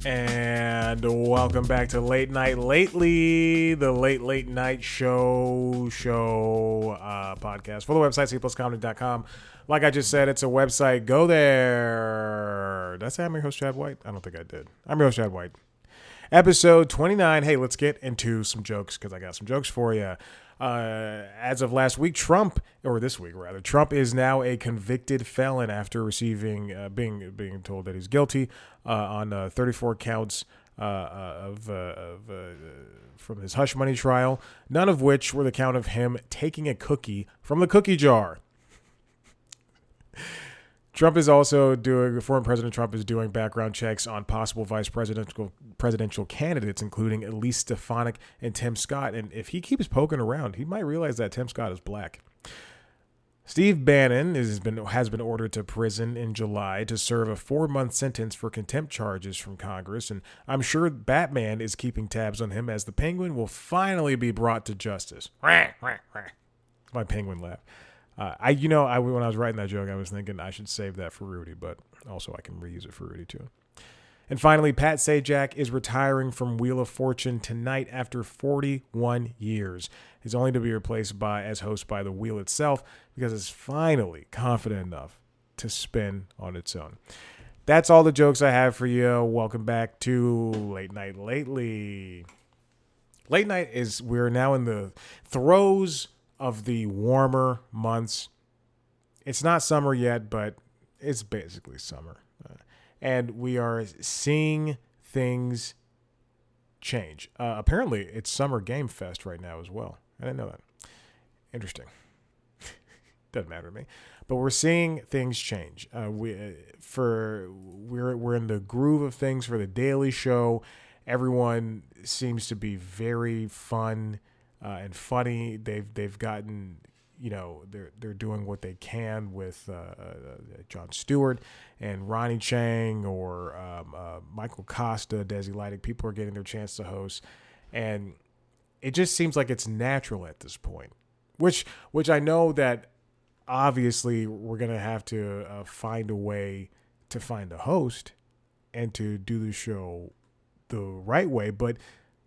And welcome back to Late Night Lately, the late night show podcast for the website cpluscomedy.com. Like I just said, it's a website. Go there. Did I say I'm your host, Chad White? I don't think I did. I'm your host, Chad White. Episode 29. Hey, let's get into some jokes because I got some jokes for you. As of last week, Trump is now a convicted felon after receiving, being told that he's guilty on 34 counts from his hush money trial, none of which were the count of him taking a cookie from the cookie jar. Former President Trump is doing background checks on possible vice presidential candidates, including Elise Stefanik and Tim Scott. And if he keeps poking around, he might realize that Tim Scott is black. Steve Bannon has been ordered to prison in July to serve a 4-month sentence for contempt charges from Congress. And I'm sure Batman is keeping tabs on him as the Penguin will finally be brought to justice. My penguin laugh. When I was writing that joke, I was thinking I should save that for Rudy, but also I can reuse it for Rudy too. And finally, Pat Sajak is retiring from Wheel of Fortune tonight after 41 years. He's only to be replaced as host by the wheel itself because it's finally confident enough to spin on its own. That's all the jokes I have for you. Welcome back to Late Night Lately. Late night we're now in the throes of the warmer months. It's not summer yet, but it's basically summer. And we are seeing things change. Apparently, it's Summer Game Fest right now as well. I didn't know that. Interesting. Doesn't matter to me. But we're seeing things change. We're in the groove of things for the Daily Show. Everyone seems to be very fun and funny. They've gotten, they're doing what they can with Jon Stewart and Ronnie Chang or Michael Costa, Desi Leidig. People are getting their chance to host, and it just seems like it's natural at this point. Which I know that obviously we're gonna have to find a way to find a host and to do the show the right way, but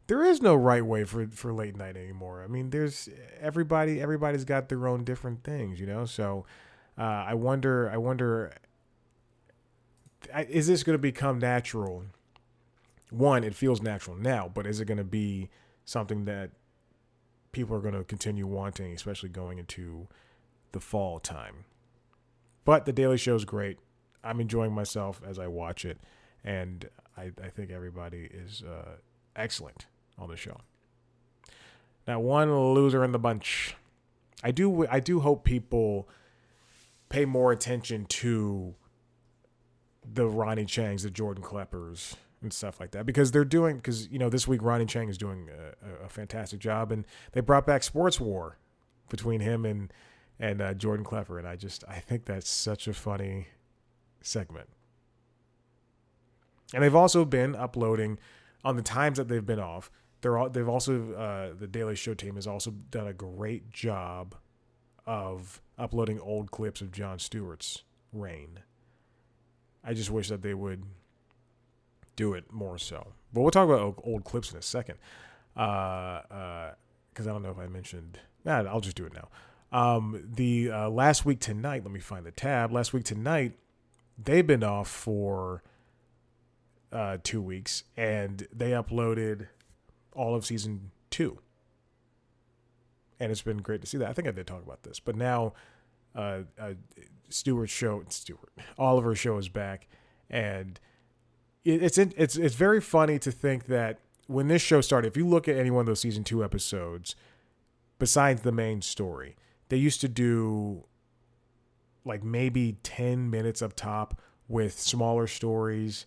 there is no right way for late night anymore. I mean, there's everybody's got their own different things, So I wonder, is this going to become natural? One, it feels natural now, but is it going to be something that people are going to continue wanting, especially going into the fall time? But the Daily Show is great. I'm enjoying myself as I watch it, and I think everybody is excellent on the show. Now, one loser in the bunch. I do hope people pay more attention to the Ronnie Changs, the Jordan Kleppers, and stuff like that, because this week Ronnie Chang is doing a fantastic job, and they brought back Sports War between him and Jordan Klepper, and I think that's such a funny segment. And they've also been uploading on the times that they've been off. They've also the Daily Show team has also done a great job of uploading old clips of Jon Stewart's reign. I just wish that they would do it more so. But we'll talk about old clips in a second, because I don't know if I mentioned. I'll just do it now. The last week tonight. Let me find the tab. Last week tonight, they've been off for 2 weeks, and they uploaded all of season 2, and it's been great to see that. I think I did talk about this, but now Oliver's show is back, and it's very funny to think that when this show started, if you look at any one of those season 2 episodes, besides the main story, they used to do like maybe 10 minutes up top with smaller stories,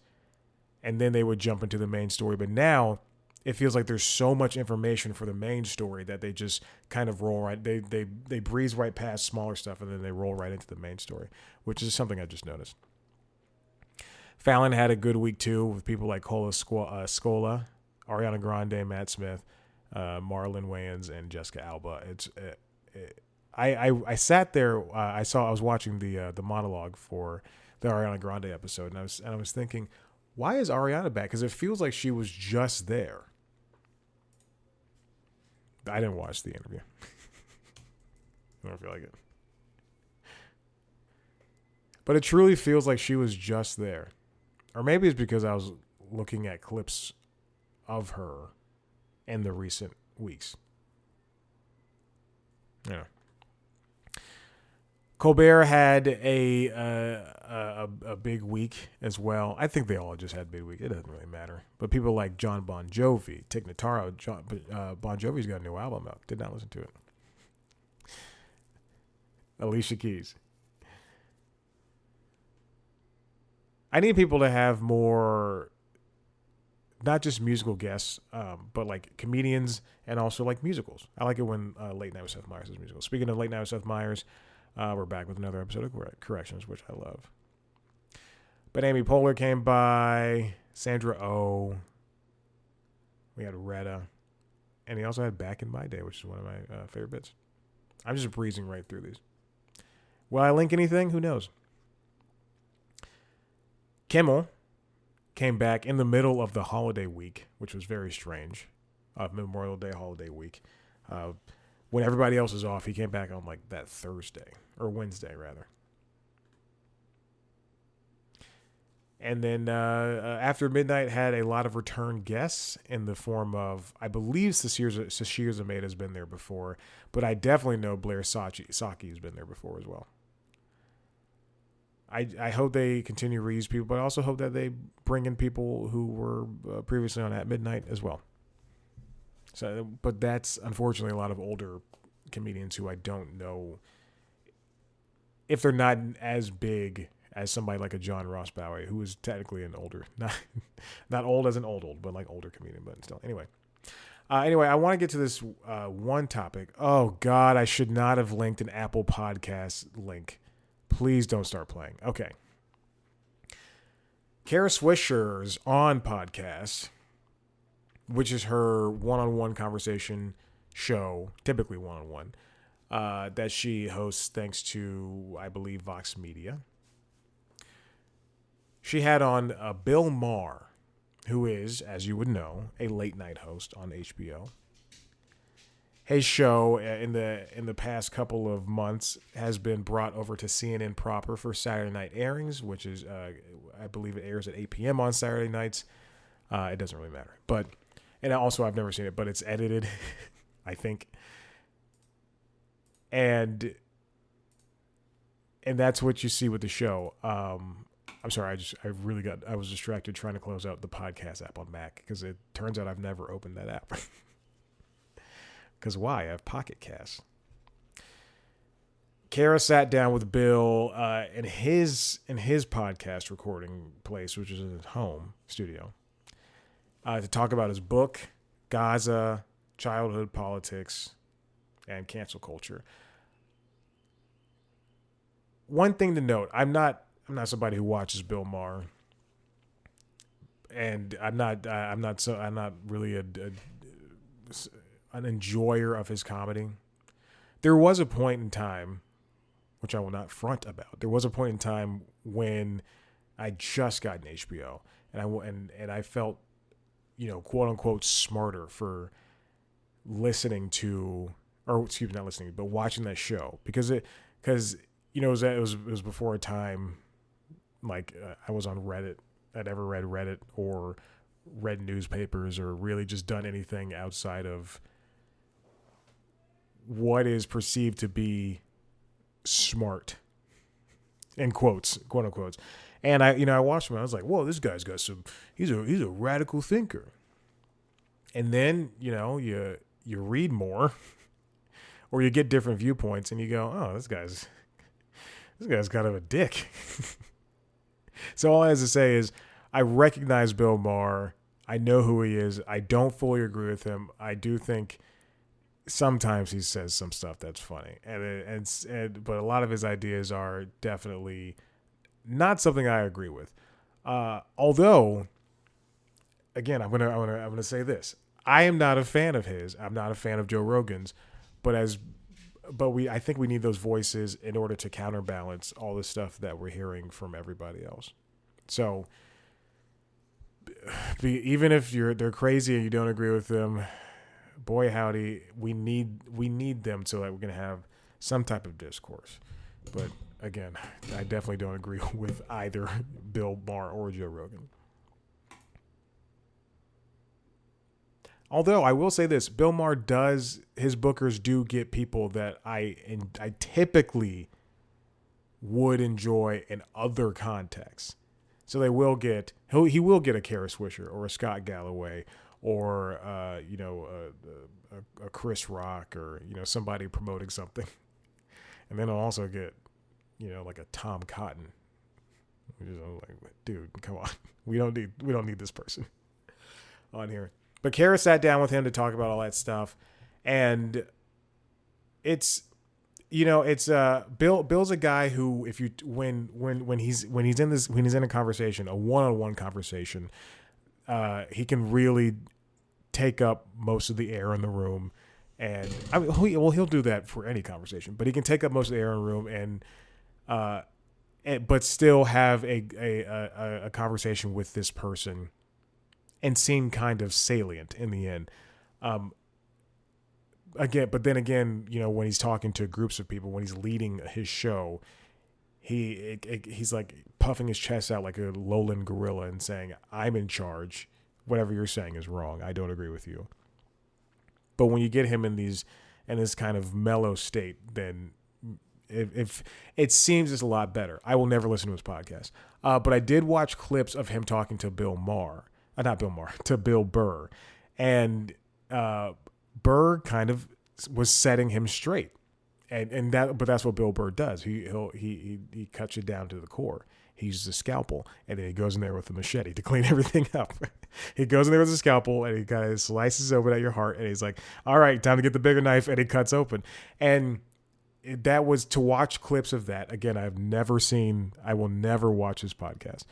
and then they would jump into the main story. But now it feels like there's so much information for the main story that they just kind of roll right. They breeze right past smaller stuff, and then they roll right into the main story, which is something I just noticed. Fallon had a good week too, with people like Cola Scola, Ariana Grande, Matt Smith, Marlon Wayans, and Jessica Alba. I sat there. I was watching the monologue for the Ariana Grande episode, and I was thinking, Why is Ariana back? Because it feels like she was just there. I didn't watch the interview. I don't feel like it. But it truly feels like she was just there. Or maybe it's because I was looking at clips of her in the recent weeks. Yeah. Colbert had a big week as well. I think they all just had a big week. It doesn't really matter. But people like John Bon Jovi, Tig Notaro, Bon Jovi's got a new album out. Did not listen to it. Alicia Keys. I need people to have more, not just musical guests, but like comedians and also like musicals. I like it when Late Night with Seth Meyers is musical. Speaking of Late Night with Seth Meyers, we're back with another episode of Corrections, which I love. But Amy Poehler came by, Sandra Oh. We had Retta. And he also had Back in My Day, which is one of my favorite bits. I'm just breezing right through these. Will I link anything? Who knows? Kimmel came back in the middle of the holiday week, which was very strange. Memorial Day holiday week. When everybody else is off, he came back on like that Thursday, or Wednesday rather. And then after midnight, had a lot of return guests in the form of, I believe Sashir Zameda has been there before, but I definitely know Blair Saki has been there before as well. I hope they continue to reuse people, but I also hope that they bring in people who were previously on At Midnight as well. So, but that's unfortunately a lot of older comedians who I don't know if they're not as big as somebody like a John Ross Bowie, who is technically an older, not old as an old, but like older comedian, but still. Anyway, I want to get to this one topic. Oh God, I should not have linked an Apple Podcast link. Please don't start playing. Okay. Kara Swisher's On podcast, which is her one-on-one conversation show, typically one-on-one, that she hosts thanks to, I believe, Vox Media. She had on Bill Maher, who is, as you would know, a late-night host on HBO. His show in the past couple of months has been brought over to CNN proper for Saturday night airings, which is, I believe it airs at 8 p.m. on Saturday nights. It doesn't really matter. And also I've never seen it, but it's edited, I think. And that's what you see with the show. I'm sorry, I was distracted trying to close out the podcast app on Mac because it turns out I've never opened that app. Because why? I have Pocket Cast. Kara sat down with Bill in his podcast recording place, which is in his home studio, to talk about his book, Gaza, childhood politics, and cancel culture. One thing to note: I'm not somebody who watches Bill Maher, and I'm not really an enjoyer of his comedy. There was a point in time, which I will not front about. There was a point in time when I just got an HBO, and I felt, quote unquote, smarter for listening to, or excuse me, not listening, but watching that show because it was before a time like I was on Reddit. I'd ever read Reddit or read newspapers or really just done anything outside of what is perceived to be smart, in quotes, quote unquote. And I watched him and I was like, whoa, this guy's got he's a radical thinker. And then, you read more or you get different viewpoints and you go, oh, this guy's kind of a dick. So all I have to say is I recognize Bill Maher. I know who he is. I don't fully agree with him. I do think sometimes he says some stuff that's funny, but a lot of his ideas are definitely not something I agree with. Although, again, I'm gonna say this: I am not a fan of his. I'm not a fan of Joe Rogan's, I think we need those voices in order to counterbalance all the stuff that we're hearing from everybody else. So even if they're crazy and you don't agree with them, boy howdy, we need them so that we're gonna have some type of discourse. But again, I definitely don't agree with either Bill Maher or Joe Rogan. Although I will say this, Bill Maher his bookers do get people that I typically would enjoy in other contexts. So he will get a Kara Swisher or a Scott Galloway or a Chris Rock or somebody promoting something, and then he'll also get like a Tom Cotton. Like, dude, come on, we don't need this person on here. But Kara sat down with him to talk about all that stuff, and it's Bill's a guy who, if you when he's in a conversation, a one-on-one conversation, he can really take up most of the air in the room, and I mean, he'll do that for any conversation, but he can take up most of the air in the room but still have a conversation with this person and seem kind of salient in the end. But then again, when he's talking to groups of people, when he's leading his show, he's like puffing his chest out like a lowland gorilla and saying, "I'm in charge. Whatever you're saying is wrong. I don't agree with you." But when you get him in this kind of mellow state, then if it seems it's a lot better. I will never listen to his podcast, but I did watch clips of him talking to to Bill Burr, and Burr kind of was setting him straight, but that's what Bill Burr does. He cuts you down to the core. He uses a scalpel, and then he goes in there with a machete to clean everything up. He goes in there with a scalpel, and he kind of slices open at your heart, and he's like, "All right, time to get the bigger knife," and he cuts open. And that was to watch clips of that. Again, I will never watch his podcast,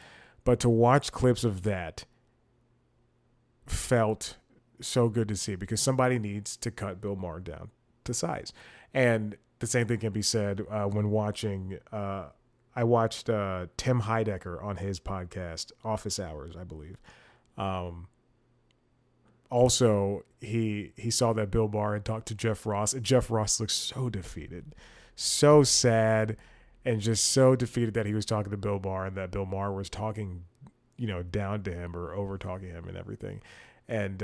but to watch clips of that felt so good to see, because somebody needs to cut Bill Maher down to size. And the same thing can be said when watching. I watched Tim Heidecker on his podcast, Office Hours, I believe. Also, he saw that Bill Maher had talked to Jeff Ross, and Jeff Ross looked so defeated, so sad, and just so defeated that he was talking to Bill Maher, and that Bill Maher was talking, down to him or over talking him and everything. And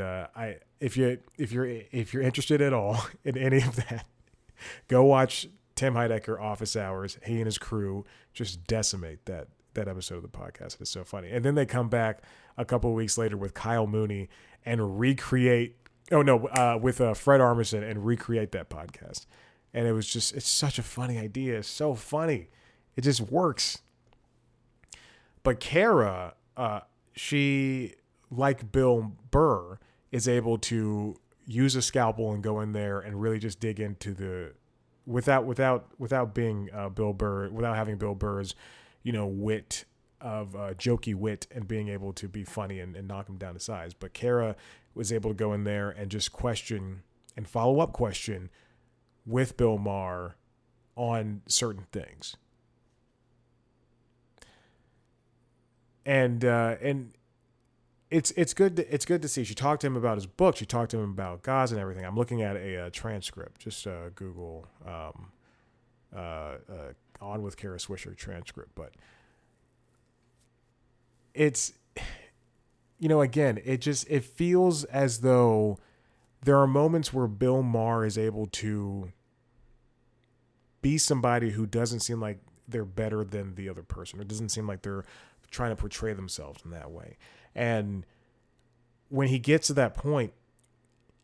if you're interested at all in any of that, go watch Tim Heidecker Office Hours. He and his crew just decimate that episode of the podcast. It's so funny. And then they come back a couple of weeks later with Kyle Mooney and recreate. With Fred Armisen and recreate that podcast. And it's such a funny idea. It's so funny. It just works. But Kara, she, like Bill Burr, is able to use a scalpel and go in there and really just dig into without being Bill Burr, without having Bill Burr's, wit of jokey wit and being able to be funny and knock him down to size. But Kara was able to go in there and just question and follow up question with Bill Maher on certain things. And it's good to see. She talked to him about his book. She talked to him about Gaza and everything. I'm looking at a transcript. Just Google On with Kara Swisher transcript. But it's, again, it feels as though there are moments where Bill Maher is able to be somebody who doesn't seem like they're better than the other person. It doesn't seem like they're trying to portray themselves in that way. And when he gets to that point,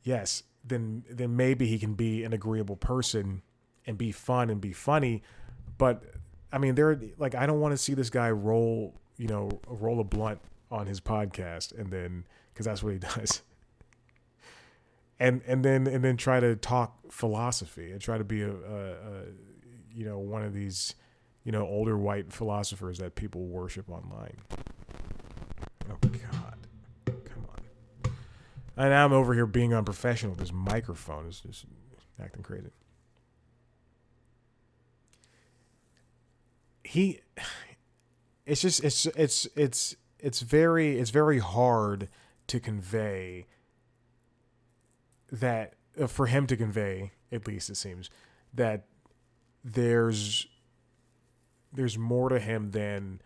yes, then maybe he can be an agreeable person and be fun and be funny. But I mean, I don't want to see this guy roll a blunt on his podcast, and then, because that's what he does. And then try to talk philosophy and try to be a one of these older white philosophers that people worship online. Oh God, come on! And I'm over here being unprofessional. This microphone is just acting crazy. It's it's very hard to convey that, for him to convey, at least it seems, that there's more to him than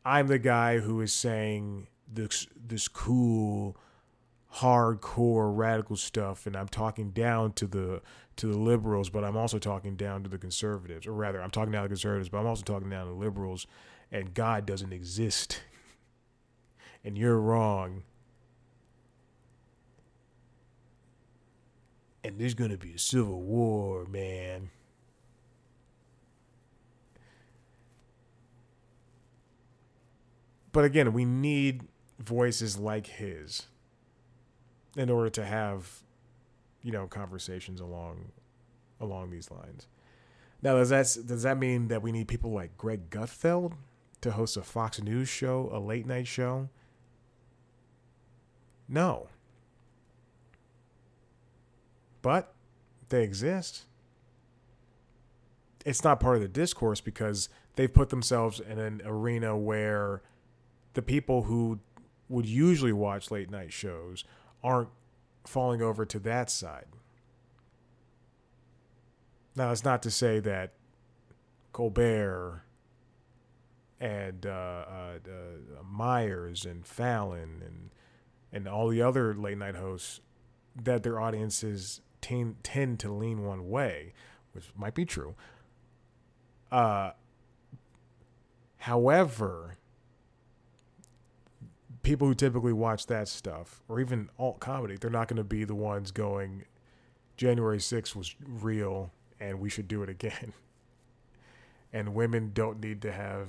I'm the guy who is saying this cool, hardcore, radical stuff, and I'm talking down to the liberals, but I'm also talking down to the conservatives, or rather, I'm talking down to the conservatives, but I'm also talking down to the liberals, and God doesn't exist, and you're wrong, and there's gonna be a civil war, man. But again, we need voices like his in order to have, conversations along these lines. Now, does that mean that we need people like Greg Gutfeld to host a Fox News show, a late night show? No. But they exist. It's not part of the discourse because they've put themselves in an arena where the people who would usually watch late night shows aren't falling over to that side. Now, it's not to say that Colbert and Myers and Fallon and all the other late night hosts, that their audiences tend to lean one way, which might be true. However, people who typically watch that stuff, or even alt comedy, they're not going to be the ones going, January 6th was real and we should do it again. And women need to have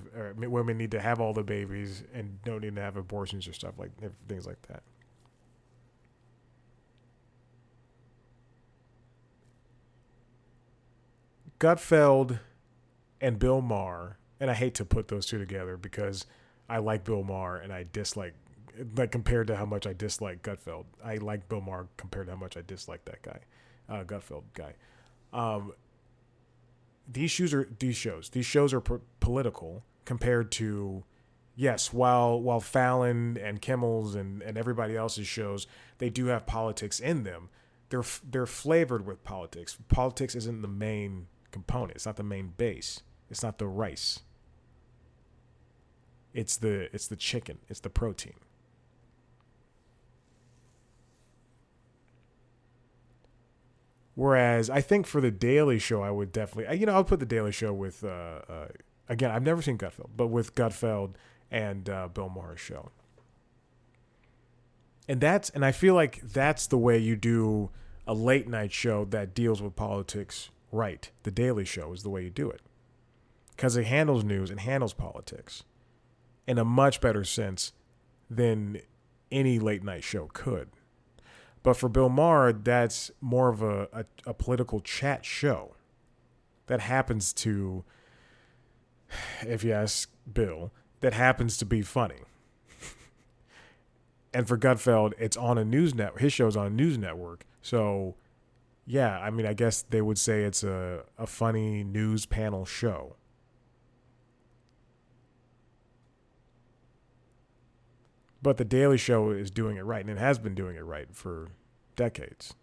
all the babies and don't need to have abortions or things like that. Gutfeld and Bill Maher, and I hate to put those two together because I like Bill Maher and I dislike, compared to how much I dislike Gutfeld. I like Bill Maher compared to how much I dislike that guy, Gutfeld guy. These shows are political compared to, yes, while Fallon and Kimmel's and everybody else's shows, they do have politics in them. They're flavored with politics. Politics isn't the main component. It's not the main base. It's not the rice. It's the chicken. It's the protein. Whereas I think for the Daily Show, I would definitely, I'll put the Daily Show with, again, I've never seen Gutfeld, but with Gutfeld and Bill Maher's show. And I feel like that's the way you do a late night show that deals with politics right. The Daily Show is the way you do it. Because it handles news and handles politics in a much better sense than any late night show could. But for Bill Maher, that's more of a political chat show that happens to, if you ask Bill, that happens to be funny. And for Gutfeld, it's on a news network. His show's on a news network. So, yeah, I guess they would say it's a funny news panel show. But the Daily Show is doing it right, and it has been doing it right for decades.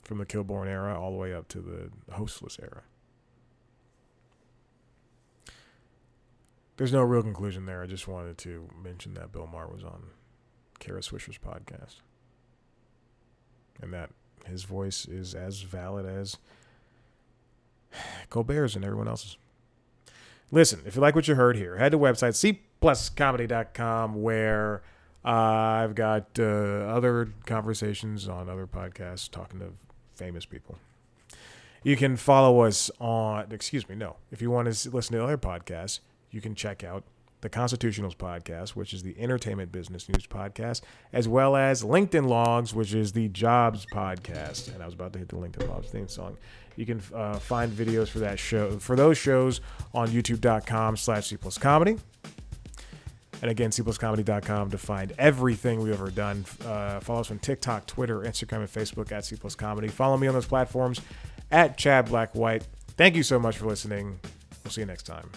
From the Kilborn era all the way up to the hostless era. There's no real conclusion there. I just wanted to mention that Bill Maher was on Kara Swisher's podcast. And that his voice is as valid as Colbert's and everyone else's. Listen, if you like what you heard here, head to the website cpluscomedy.com where I've got other conversations on other podcasts talking to famous people. You can follow us if you want to listen to other podcasts, you can check out the Constitutionals podcast, which is the entertainment business news podcast, as well as LinkedIn Logs, which is the jobs podcast. And I was about to hit the LinkedIn Logs theme song. You can find videos for those shows on youtube.com/cpluscomedy. And again, cpluscomedy.com to find everything we've ever done. Follow us on TikTok, Twitter, Instagram, and Facebook at cpluscomedy. Follow me on those platforms at Chad Black White. Thank you so much for listening. We'll see you next time.